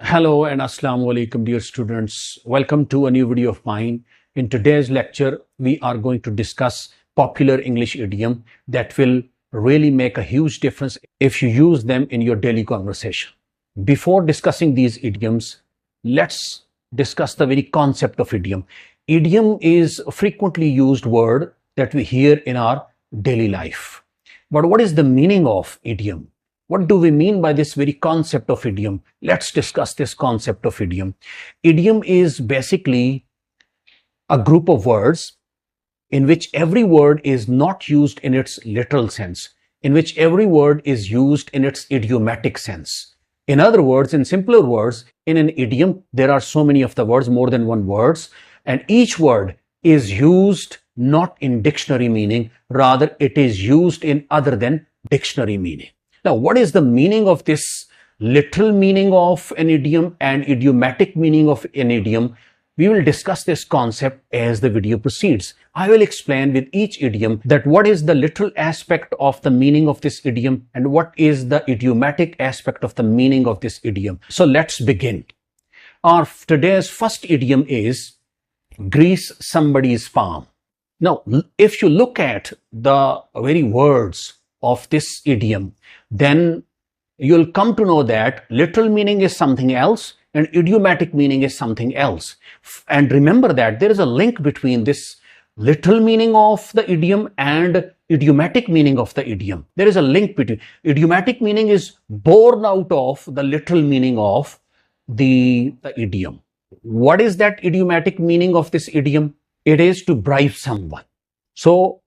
Hello and Assalamu alaikum dear students. Welcome to a new video of mine. In today's lecture, we are going to discuss popular English idiom that will really make a huge difference if you use them in your daily conversation. Before discussing these idioms, let's discuss the very concept of idiom. Idiom is a frequently used word that we hear in our daily life. But what is the meaning of idiom? What do we mean by this very concept of idiom? Let's discuss this concept of idiom. Idiom is basically a group of words in which every word is not used in its literal sense, in which every word is used in its idiomatic sense. In other words, in simpler words, in an idiom, there are so many of the words, more than one words, and each word is used not in dictionary meaning, rather it is used in other than dictionary meaning. Now, what is the meaning of this literal meaning of an idiom and idiomatic meaning of an idiom? We will discuss this concept as the video proceeds. I will explain with each idiom that what is the literal aspect of the meaning of this idiom and what is the idiomatic aspect of the meaning of this idiom. So let's begin. Our today's first idiom is grease somebody's palm. Now, if you look at the very words of this idiom, then you'll come to know that literal meaning is something else and idiomatic meaning is something else. And remember that there is a link between this literal meaning of the idiom and idiomatic meaning of the idiom. There is a link between idiomatic meaning is born out of the literal meaning of the idiom. What is that idiomatic meaning of this idiom? It is to bribe someone. So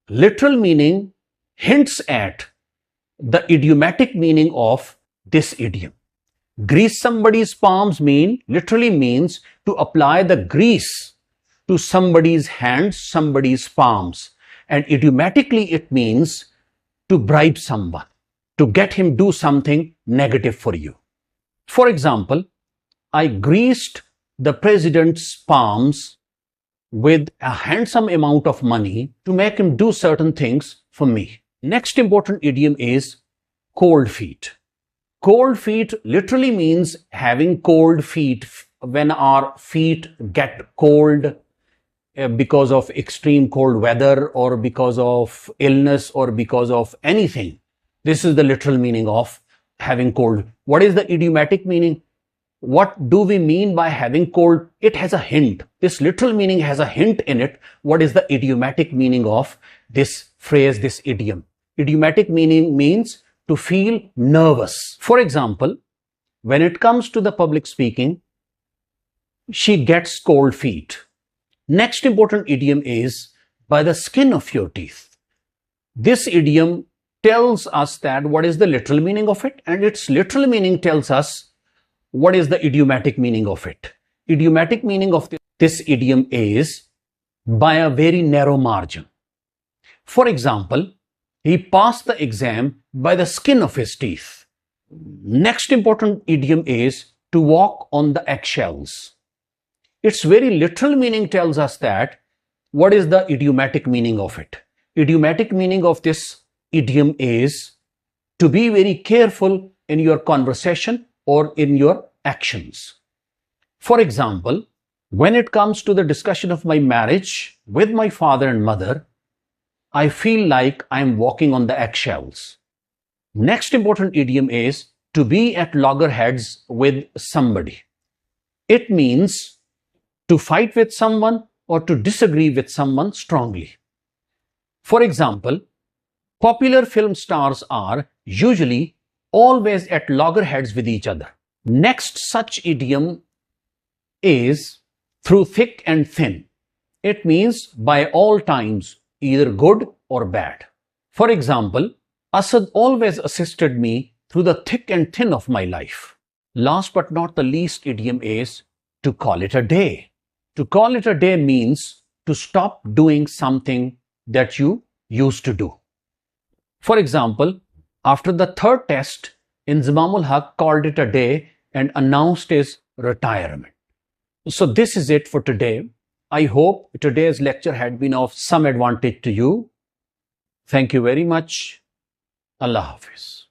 literal meaning hints at the idiomatic meaning of this idiom. Grease somebody's palms literally means to apply the grease to somebody's hands, somebody's palms. And idiomatically it means to bribe someone, to get him do something negative for you. For example, I greased the president's palms with a handsome amount of money to make him do certain things for me. Next important idiom is cold feet. Cold feet literally means having cold feet when our feet get cold because of extreme cold weather or because of illness or because of anything. This is the literal meaning of having cold. What is the idiomatic meaning? What do we mean by having cold? It has a hint. This literal meaning has a hint in it. What is the idiomatic meaning of this phrase, this idiom? Idiomatic meaning means to feel nervous. For example, when it comes to the public speaking, she gets cold feet. Next important idiom is by the skin of your teeth. This idiom tells us that what is the literal meaning of it, and its literal meaning tells us what is the idiomatic meaning of it. Idiomatic meaning of this idiom is by a very narrow margin. For example, he passed the exam by the skin of his teeth. Next important idiom is to walk on the eggshells. Its very literal meaning tells us that what is the idiomatic meaning of it. Idiomatic meaning of this idiom is to be very careful in your conversation or in your actions. For example, when it comes to the discussion of my marriage with my father and mother, I feel like I'm walking on the eggshells. Next important idiom is to be at loggerheads with somebody. It means to fight with someone or to disagree with someone strongly. For example, popular film stars are usually always at loggerheads with each other. Next such idiom is through thick and thin. It means by all times, either good or bad. For example, Asad always assisted me through the thick and thin of my life. Last but not the least idiom is to call it a day. To call it a day means to stop doing something that you used to do. For example, after the third test, Inzamamul Haq called it a day and announced his retirement. So this is it for today. I hope today's lecture had been of some advantage to you. Thank you very much. Allah Hafiz.